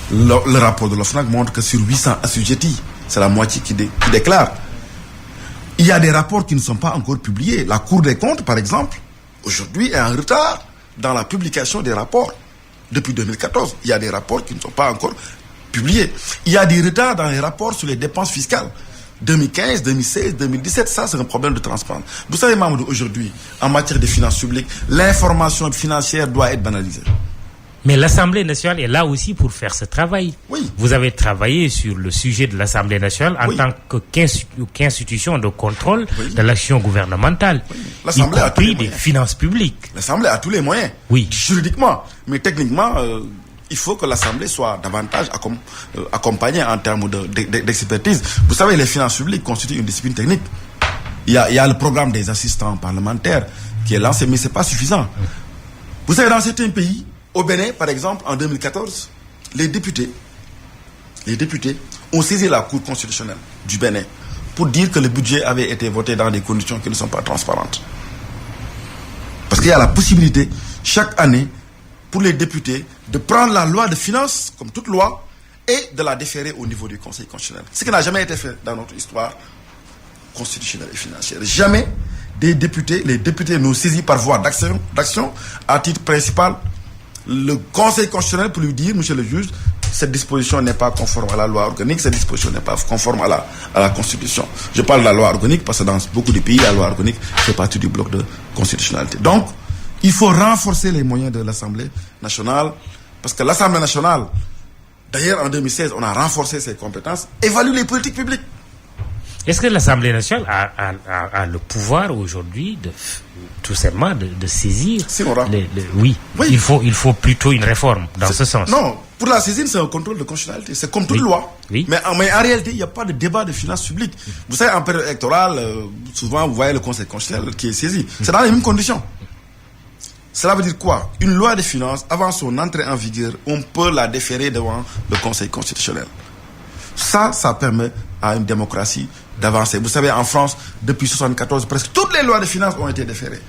Le rapport de l'OFNAC montre que sur 800 assujettis, c'est la moitié qui déclare. Il y a des rapports qui ne sont pas encore publiés. La Cour des comptes, par exemple, aujourd'hui est en retard dans la publication des rapports. Depuis 2014, il y a des rapports qui ne sont pas encore publiés. Il y a des retards dans les rapports sur les dépenses fiscales. 2015, 2016, 2017, ça c'est un problème de transparence. Vous savez, Mamadou, aujourd'hui, en matière de finances publiques, l'information financière doit être banalisée. Mais l'Assemblée nationale est là aussi pour faire ce travail. Oui. Vous avez travaillé sur le sujet de l'Assemblée nationale en tant qu'institution de contrôle de l'action gouvernementale, y compris des finances publiques. L'Assemblée a tous les moyens, juridiquement, mais techniquement, il faut que l'Assemblée soit davantage accompagnée en termes d'expertise. Vous savez, les finances publiques constituent une discipline technique. Il y a le programme des assistants parlementaires qui est lancé, mais ce n'est pas suffisant. Vous savez, dans certains pays, au Bénin, par exemple, en 2014, les députés ont saisi la Cour constitutionnelle du Bénin pour dire que le budget avait été voté dans des conditions qui ne sont pas transparentes. Parce qu'il y a la possibilité, chaque année, pour les députés, de prendre la loi de finances, comme toute loi, et de la déférer au niveau du Conseil constitutionnel. Ce qui n'a jamais été fait dans notre histoire constitutionnelle et financière. Jamais les députés nous saisissent par voie d'action à titre principal le Conseil constitutionnel pour lui dire, monsieur le juge, cette disposition n'est pas conforme à la loi organique, cette disposition n'est pas conforme à la Constitution. Je parle de la loi organique parce que dans beaucoup de pays, la loi organique fait partie du bloc de constitutionnalité. Donc, il faut renforcer les moyens de l'Assemblée nationale parce que l'Assemblée nationale, d'ailleurs en 2016, on a renforcé ses compétences, évalue les politiques publiques.
Est-ce que l'Assemblée nationale a le pouvoir aujourd'hui tout simplement de saisir oui. Il faut plutôt une réforme dans ce sens.
Non, pour la saisine, c'est un contrôle de constitutionnalité. C'est comme toute loi.
Oui.
Mais en réalité, il n'y a pas de débat de finances publiques. Vous savez, en période électorale, souvent, vous voyez le Conseil constitutionnel qui est saisi. C'est dans les mêmes conditions. Cela veut dire quoi? Une loi de finances, avant son entrée en vigueur, on peut la déférer devant le Conseil constitutionnel. Ça permet à une démocratie d'avancer. Vous savez, en France, depuis 1974, presque toutes les lois de finances ont été déférées.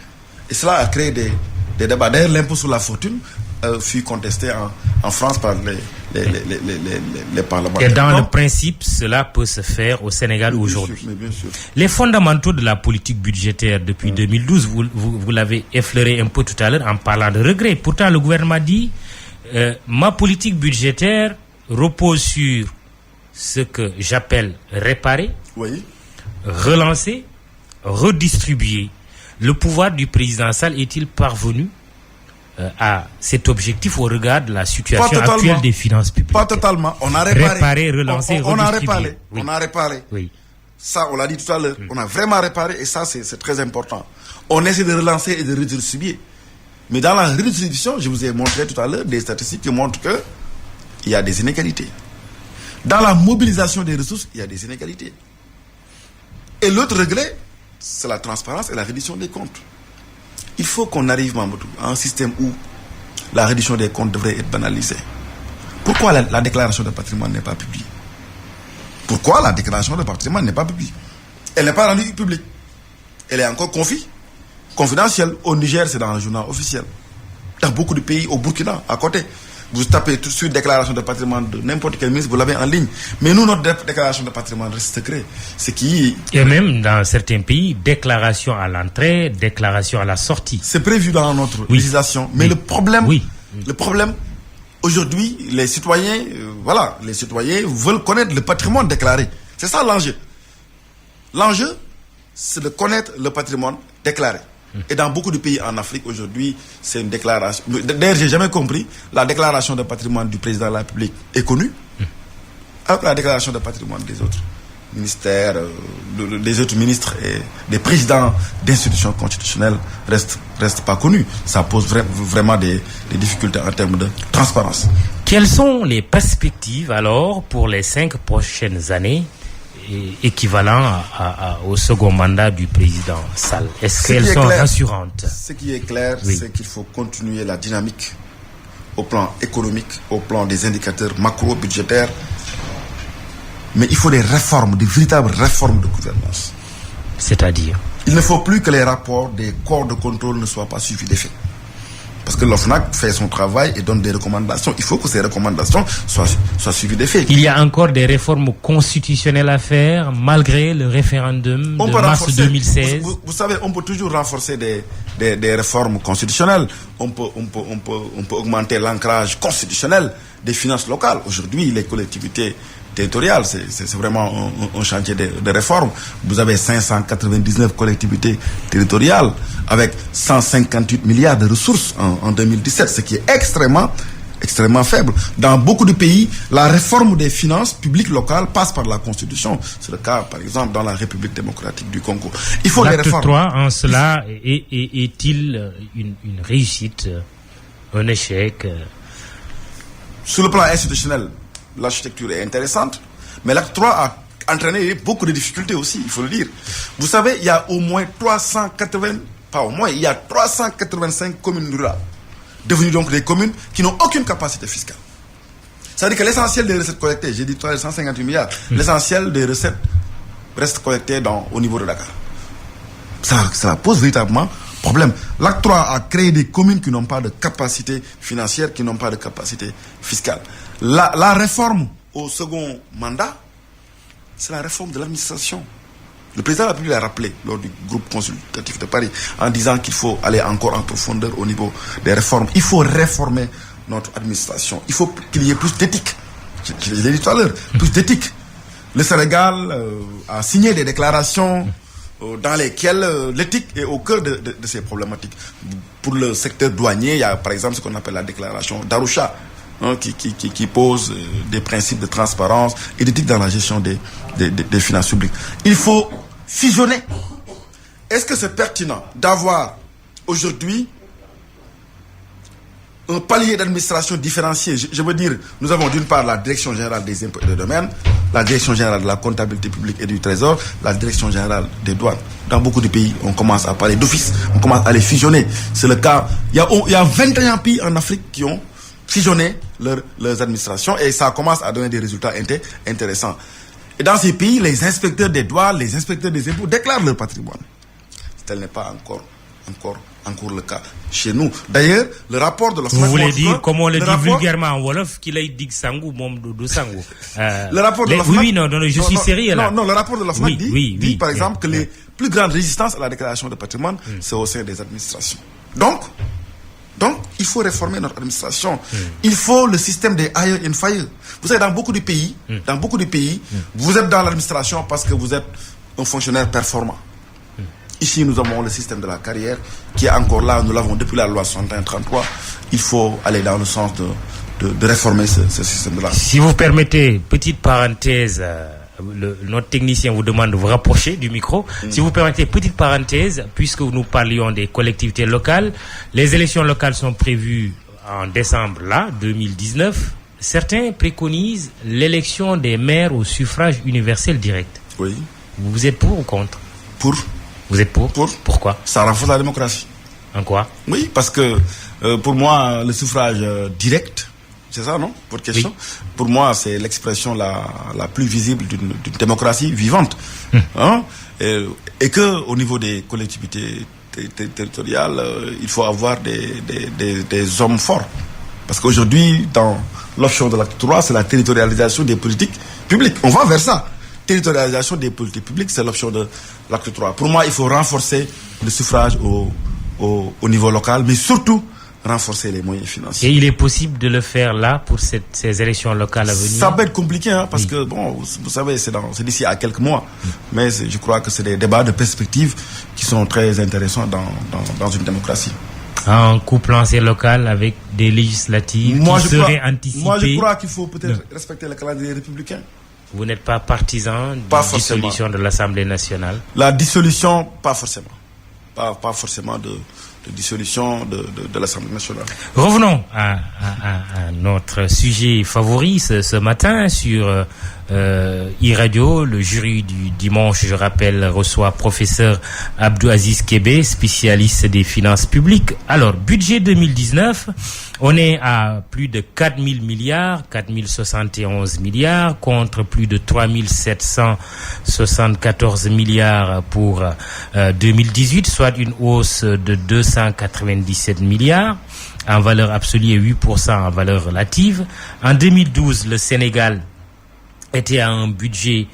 Et cela a créé des débats. D'ailleurs, l'impôt sur la fortune fut contesté en France par les parlementaires.
Et dans le principe, cela peut se faire au Sénégal aujourd'hui.
Bien sûr.
Les fondamentaux de la politique budgétaire depuis 2012, vous l'avez effleuré un peu tout à l'heure en parlant de regrets. Pourtant, le gouvernement dit ma politique budgétaire repose sur ce que j'appelle réparer, relancer, redistribuer. Le pouvoir du président Sall est-il parvenu à cet objectif au regard de la situation actuelle des finances publiques?
Pas totalement. On a réparé.
Relancer, redistribuer.
On a réparé.
Oui.
Ça, on l'a dit tout à l'heure. On a vraiment réparé et ça, c'est très important. On essaie de relancer et de redistribuer. Mais dans la redistribution, je vous ai montré tout à l'heure des statistiques qui montrent qu'il y a des inégalités. Dans la mobilisation des ressources, il y a des inégalités. Et l'autre regret, c'est la transparence et la reddition des comptes. Il faut qu'on arrive, Mamadou, à un système où la reddition des comptes devrait être banalisée. Pourquoi la déclaration de patrimoine n'est pas publiée? Pourquoi la déclaration de patrimoine n'est pas publiée? Elle n'est pas rendue publique. Elle est encore confidentielle. Au Niger, c'est dans le journal officiel. Dans beaucoup de pays, au Burkina, à côté. Vous tapez tout de suite déclaration de patrimoine de n'importe quel ministre, vous l'avez en ligne. Mais nous, notre déclaration de patrimoine reste secret.
Et même dans certains pays, déclaration à l'entrée, déclaration à la sortie.
C'est prévu dans notre législation. Mais le problème, aujourd'hui, les citoyens veulent connaître le patrimoine déclaré. C'est ça l'enjeu. L'enjeu, c'est de connaître le patrimoine déclaré. Et dans beaucoup de pays en Afrique aujourd'hui, c'est une déclaration. D'ailleurs, j'ai jamais compris, la déclaration de patrimoine du président de la République est connue. Alors que la déclaration de patrimoine des autres ministères, des autres ministres et des présidents d'institutions constitutionnelles reste pas connue. Ça pose vraiment des difficultés en termes de transparence.
Quelles sont les perspectives alors pour les 5 prochaines années équivalent au second mandat du président Sall? Est-ce qu'elles sont rassurantes?
Ce qui est clair, c'est qu'il faut continuer la dynamique au plan économique, au plan des indicateurs macro-budgétaires. Mais il faut des réformes, des véritables réformes de gouvernance.
C'est-à-dire?
Il ne faut plus que les rapports des corps de contrôle ne soient pas suivis d'effet. Parce que l'OFNAC fait son travail et donne des recommandations. Il faut que ces recommandations soient suivies d'effet.
Il y a encore des réformes constitutionnelles à faire, malgré le référendum de mars 2016.
Vous savez, on peut toujours renforcer des réformes constitutionnelles. On peut augmenter l'ancrage constitutionnel des finances locales. Aujourd'hui, les collectivités territoriales, c'est vraiment un chantier de réforme. Vous avez 599 collectivités territoriales avec 158 milliards de ressources en 2017, ce qui est extrêmement faible. Dans beaucoup de pays, la réforme des finances publiques locales passe par la Constitution. C'est le cas, par exemple, dans la République démocratique du Congo. Il faut des réformes.
L'acte 3, en cela, est-il une réussite, un échec?
Sur le plan institutionnel, l'architecture est intéressante, mais l'acte 3 a entraîné beaucoup de difficultés aussi, il faut le dire. Vous savez, il y a au moins 385 communes rurales, devenues donc des communes qui n'ont aucune capacité fiscale. C'est-à-dire que l'essentiel des recettes collectées, j'ai dit 158 milliards, l'essentiel des recettes reste collecté au niveau de Dakar. Ça pose véritablement problème. L'acte 3 a créé des communes qui n'ont pas de capacité financière, qui n'ont pas de capacité fiscale. La réforme au second mandat, c'est la réforme de l'administration Le président de la République l'a rappelé lors du groupe consultatif de Paris en disant qu'il faut aller encore en profondeur au niveau des réformes. Il faut réformer notre administration. Il faut qu'il y ait plus d'éthique. Je l'ai dit tout à l'heure, plus d'éthique. Le Sénégal a signé des déclarations dans lesquelles l'éthique est au cœur de ces problématiques. Pour le secteur douanier, il y a par exemple ce qu'on appelle la déclaration d'Arusha, qui pose des principes de transparence et d'éthique dans la gestion des finances publiques. Il faut fusionner. Est-ce que c'est pertinent d'avoir aujourd'hui un palier d'administration différencié? Je veux dire, nous avons d'une part la Direction générale des impôts et des domaines, la Direction générale de la comptabilité publique et du trésor, la Direction générale des douanes. Dans beaucoup de pays, on commence à parler d'office, on commence à les fusionner. C'est le cas. Il y a 21 pays en Afrique qui ont fusionné leurs administrations et ça commence à donner des résultats intéressants. Et dans ces pays, les inspecteurs des douanes, les inspecteurs des impôts déclarent leur patrimoine. Tel n'est pas encore le cas chez nous. D'ailleurs, le rapport de l'OFNAC...
Vous voulez dire, comme on le dit vulgairement en Wolof, qu'il a dit Sangou, Mom de Sangou.
Le rapport de l'OFNAC...
Oui, non, je suis sérieux là.
Non, le rapport de l'OFNAC dit par exemple, que les plus grandes résistances à la déclaration de patrimoine, c'est au sein des administrations. Donc, il faut réformer notre administration. Il faut le système des hire and fire. Vous savez, dans beaucoup de pays, vous êtes dans l'administration parce que vous êtes un fonctionnaire performant. Ici, nous avons le système de la carrière qui est encore là. Nous l'avons depuis la loi 61-33. Il faut aller dans le sens de réformer ce système-là.
Si vous permettez, petite parenthèse, notre technicien vous demande de vous rapprocher du micro. Si vous permettez, petite parenthèse, puisque nous parlions des collectivités locales, les élections locales sont prévues en décembre 2019. Certains préconisent l'élection des maires au suffrage universel direct.
Oui.
Vous êtes pour ou contre?
Pour.
Vous êtes pour? Pourquoi?
Ça renforce la démocratie.
En quoi?
Oui, parce que pour moi, le suffrage direct, c'est ça, non? Votre question? Oui. Pour moi, c'est l'expression la plus visible d'une démocratie vivante. Et que au niveau des collectivités territoriales, il faut avoir des hommes forts. Parce qu'aujourd'hui, dans l'option de l'acte 3, c'est la territorialisation des politiques publiques. On va vers ça. Territorialisation des politiques publiques, c'est l'option de l'acte 3. Pour moi, il faut renforcer le suffrage au niveau local, mais surtout renforcer les moyens financiers.
Et il est possible de le faire là pour ces élections locales à venir?
Ça va être compliqué, parce que, bon, vous savez, c'est d'ici à quelques mois. Mais je crois que c'est des débats de perspective qui sont très intéressants dans une démocratie.
En couplant ces locales avec des législatives qui seraient anticipées.
Moi, je crois qu'il faut peut-être respecter le calendrier républicain.
Vous n'êtes pas partisan de la dissolution de l'Assemblée nationale? La
dissolution, pas forcément. Pas forcément de dissolution de l'Assemblée nationale.
Revenons à notre sujet favori ce matin sur e-radio. Le jury du dimanche, je rappelle, reçoit professeur Abdou Aziz Kébé, spécialiste des finances publiques. Alors, budget 2019, on est à plus de 4 000 milliards, 4 071 milliards, contre plus de 3 774 milliards pour 2018, soit une hausse de 297 milliards en valeur absolue et 8% en valeur relative. En 2012, le Sénégal était à un budget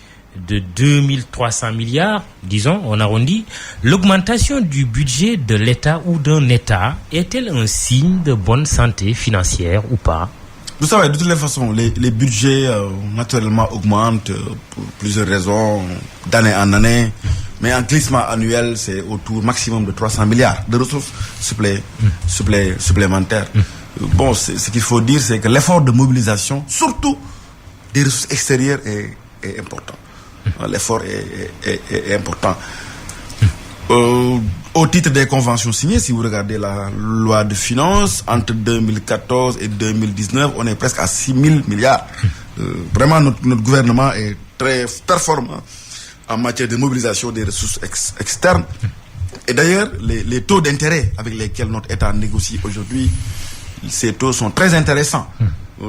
de 2300 milliards, disons, on arrondit. L'augmentation du budget de l'État ou d'un État est-elle un signe de bonne santé financière ou pas?
Vous savez, de toutes les façons, les budgets naturellement augmentent pour plusieurs raisons, d'année en année. Mais un glissement annuel, c'est autour maximum de 300 milliards de ressources supplémentaires. Bon, ce qu'il faut dire, c'est que l'effort de mobilisation, surtout des ressources extérieures, est important. L'effort est important. Au titre des conventions signées, si vous regardez la loi de finances, entre 2014 et 2019, on est presque à 6 000 milliards. Vraiment, notre gouvernement est très performant en matière de mobilisation des ressources externes. Et d'ailleurs, les taux d'intérêt avec lesquels notre État négocie aujourd'hui, ces taux sont très intéressants.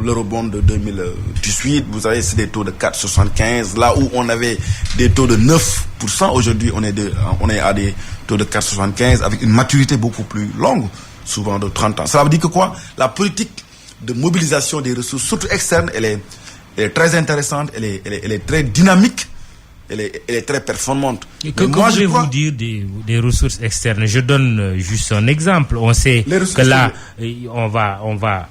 L'eurobond de 2018, vous savez, c'est des taux de 4,75. Là où on avait des taux de 9%, aujourd'hui on est à des taux de 4,75 avec une maturité beaucoup plus longue, souvent de 30 ans. Ça veut dire que quoi? La politique de mobilisation des ressources, surtout externes, elle est très intéressante, elle est très dynamique. elle est très performante.
Que voulez-vous dire des ressources externes? Je donne juste un exemple. On sait que là, on va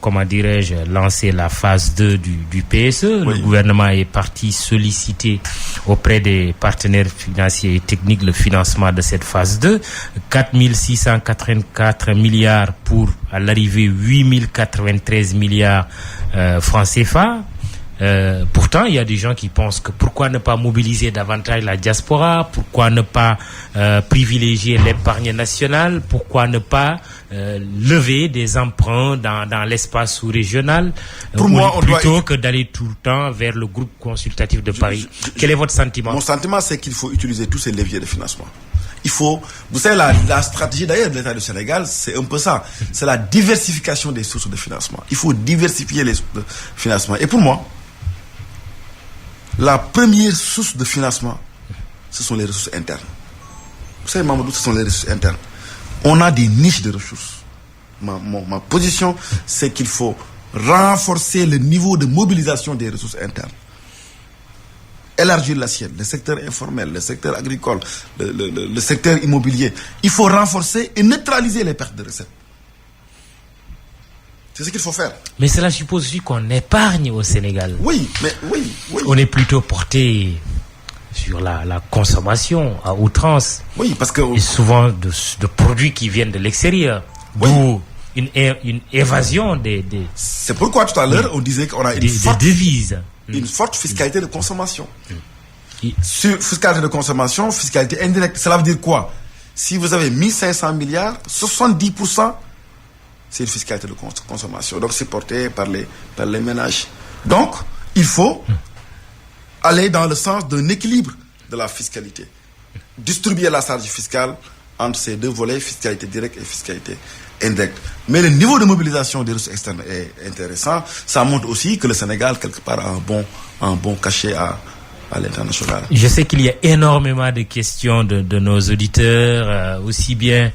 comment dirais-je, lancer la phase 2 du PSE. Oui. Le gouvernement est parti solliciter auprès des partenaires financiers et techniques le financement de cette phase 2. 4 684 milliards pour, à l'arrivée, 8 093 milliards francs CFA. Pourtant, il y a des gens qui pensent que pourquoi ne pas mobiliser davantage la diaspora, pourquoi ne pas privilégier l'épargne nationale, pourquoi ne pas lever des emprunts dans l'espace sous-régional, plutôt que d'aller tout le temps vers le groupe consultatif de Paris. Quel est votre sentiment?
Mon sentiment, c'est qu'il faut utiliser tous ces leviers de financement. Il faut, vous savez, la stratégie d'ailleurs de l'État du Sénégal, c'est un peu ça. C'est la diversification des sources de financement. Il faut diversifier les sources de financement. Et pour moi, la première source de financement, ce sont les ressources internes. Vous savez, Mamadou, ce sont les ressources internes. On a des niches de ressources. Ma position, c'est qu'il faut renforcer le niveau de mobilisation des ressources internes. Élargir l'assiette, le secteur informel, le secteur agricole, le secteur immobilier. Il faut renforcer et neutraliser les pertes de recettes. C'est ce qu'il faut faire.
Mais cela suppose aussi qu'on épargne au Sénégal.
Oui.
On est plutôt porté sur la consommation à outrance.
Oui, parce que...
Et souvent de produits qui viennent de l'extérieur.
Oui.
D'où une évasion des...
C'est pourquoi tout à l'heure, on disait qu'on a
des devises.
Une forte fiscalité de consommation. Sur fiscalité de consommation, fiscalité indirecte. Cela veut dire quoi? Si vous avez 1500 milliards, 70%, c'est une fiscalité de consommation. Donc, c'est porté par les ménages. Donc, il faut aller dans le sens d'un équilibre de la fiscalité. Distribuer la charge fiscale entre ces deux volets, fiscalité directe et fiscalité indirecte. Mais le niveau de mobilisation des ressources externes est intéressant. Ça montre aussi que le Sénégal, quelque part, a un bon cachet à l'international.
Je sais qu'il y a énormément de questions de nos auditeurs, aussi bien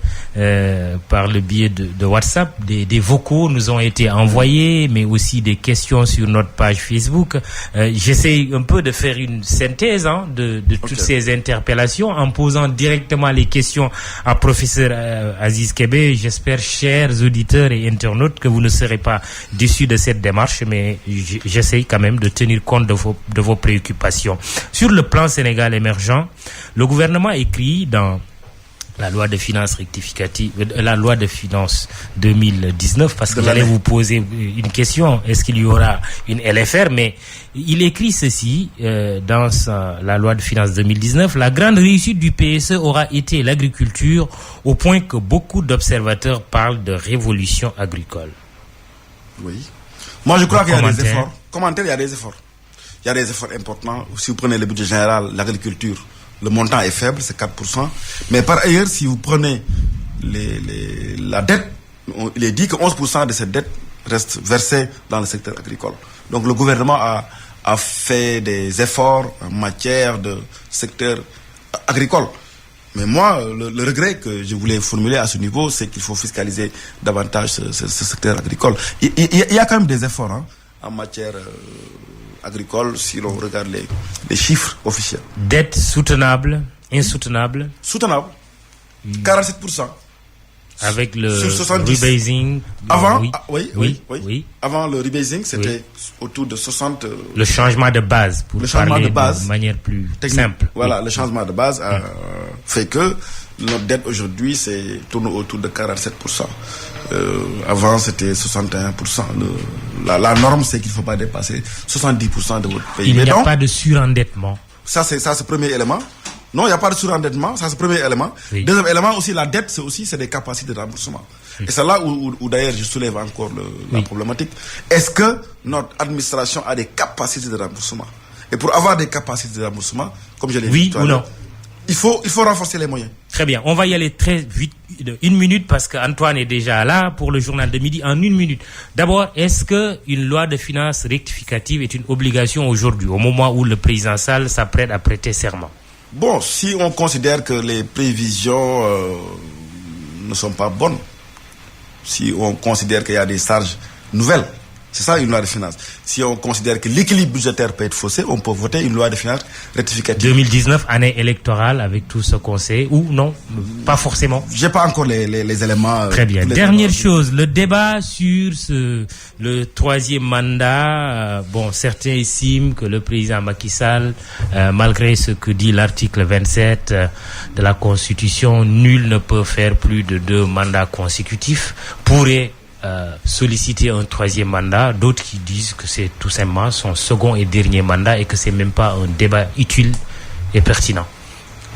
par le biais de WhatsApp, des vocaux nous ont été envoyés, mais aussi des questions sur notre page Facebook. J'essaie un peu de faire une synthèse de toutes ces interpellations en posant directement les questions à professeur Aziz Kébé. J'espère, chers auditeurs et internautes, que vous ne serez pas déçus de cette démarche, mais j'essaie quand même de tenir compte de vos préoccupations. Sur le plan Sénégal émergent, le gouvernement écrit dans la loi de finances rectificative, la loi de finances 2019, parce que j'allais vous poser une question, est-ce qu'il y aura une LFR? Mais il écrit ceci dans la loi de finances 2019, la grande réussite du PSE aura été l'agriculture, au point que beaucoup d'observateurs parlent de révolution agricole.
Oui. Moi, je crois qu'il y a des efforts. Commentaire, il y a des efforts. Il y a des efforts importants. Si vous prenez le budget général, l'agriculture, le montant est faible, c'est 4%. Mais par ailleurs, si vous prenez la dette, il est dit que 11% de cette dette reste versée dans le secteur agricole. Donc le gouvernement a fait des efforts en matière de secteur agricole. Mais moi, le regret que je voulais formuler à ce niveau, c'est qu'il faut fiscaliser davantage ce secteur agricole. Il y a quand même des efforts en matière... agricole, si l'on regarde les chiffres officiels.
Dette soutenable, insoutenable?
Soutenable. 47%.
Avec le rebasing.
Avant, oui. Avant le rebasing, c'était autour de 60.
Le changement de base, pour parler de manière plus simple.
Voilà, le changement de base a fait que notre dette aujourd'hui tourne autour de 47%. Avant, c'était 61%. La norme, c'est qu'il ne faut pas dépasser 70% de votre pays.
Il n'y a pas de surendettement.
Ça, c'est le premier élément. Non, il n'y a pas de surendettement. Ça, c'est le premier élément. Oui. Deuxième élément, aussi, la dette, c'est des capacités de remboursement. Et c'est là où d'ailleurs, je soulève encore la problématique. Est-ce que notre administration a des capacités de remboursement? Et pour avoir des capacités de remboursement, comme je l'ai dit tout à l'heure, il faut renforcer les moyens.
Très bien. On va y aller très vite, une minute, parce qu'Antoine est déjà là pour le journal de midi en une minute. D'abord, est-ce qu'une loi de finances rectificative est une obligation aujourd'hui, au moment où le président Sall s'apprête à prêter serment?
Bon, si on considère que les prévisions ne sont pas bonnes, si on considère qu'il y a des charges nouvelles C'est ça une loi de finances. Si on considère que l'équilibre budgétaire peut être faussé, on peut voter une loi de finances rectificative.
2019, année électorale, avec tout ce qu'on sait, ou non, pas forcément.
J'ai pas encore les éléments.
Très bien. Dernière chose, le débat sur le troisième mandat. Bon, certains estiment que le président Macky Sall, malgré ce que dit l'article 27 de la Constitution, nul ne peut faire plus de 2 mandats consécutifs, pourrait solliciter un troisième mandat. D'autres qui disent que c'est tout simplement son second et dernier mandat et que c'est même pas un débat utile et pertinent.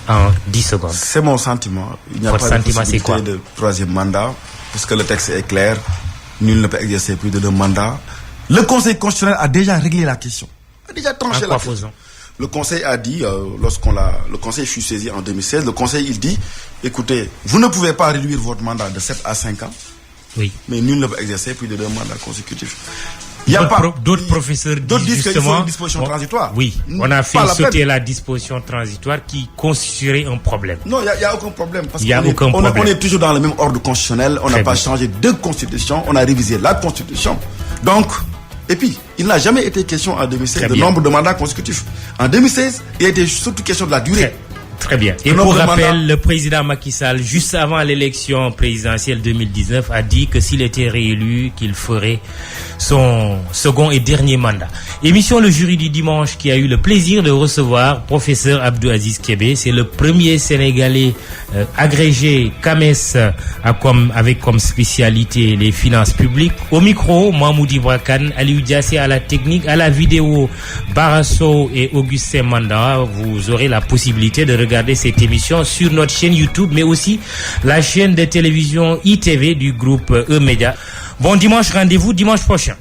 En 10 secondes.
C'est mon sentiment. Il n'y a pas de possibilité de troisième mandat, puisque le texte est clair. Nul ne peut exercer plus de 2 mandats. Le Conseil constitutionnel a déjà réglé la question. A déjà tranché la question. Le Conseil a dit, le Conseil fut saisi en 2016, le Conseil il dit, écoutez, vous ne pouvez pas réduire votre mandat de 7 à 5 ans.
Oui.
Mais nul ne peut exercer plus de 2 mandats consécutifs.
D'autres professeurs disent
qu'il faut une disposition transitoire.
Oui, on a fait sauter la disposition transitoire qui constituerait un problème.
Non, il n'y a aucun problème. Parce
on
est toujours dans le même ordre constitutionnel. On n'a pas changé de constitution. On a révisé la constitution. Donc, et puis, il n'a jamais été question en 2016 de nombre de mandats consécutifs. En 2016, il a été surtout question de la durée.
Très bien. Et pour rappel, le président Macky Sall, juste avant l'élection présidentielle 2019, a dit que s'il était réélu, qu'il ferait son second et dernier mandat. Émission Le Jury du dimanche qui a eu le plaisir de recevoir professeur Abdou Aziz Kébé. C'est le premier Sénégalais agrégé CAMES avec comme spécialité les finances publiques. Au micro, Mahmoudi Brakan, Aliou Diassé à la technique, à la vidéo, Barasso et Augustin Manda. Vous aurez la possibilité de regarder cette émission sur notre chaîne YouTube, mais aussi la chaîne de télévision ITV du groupe E-Média. Bon dimanche, rendez-vous dimanche prochain.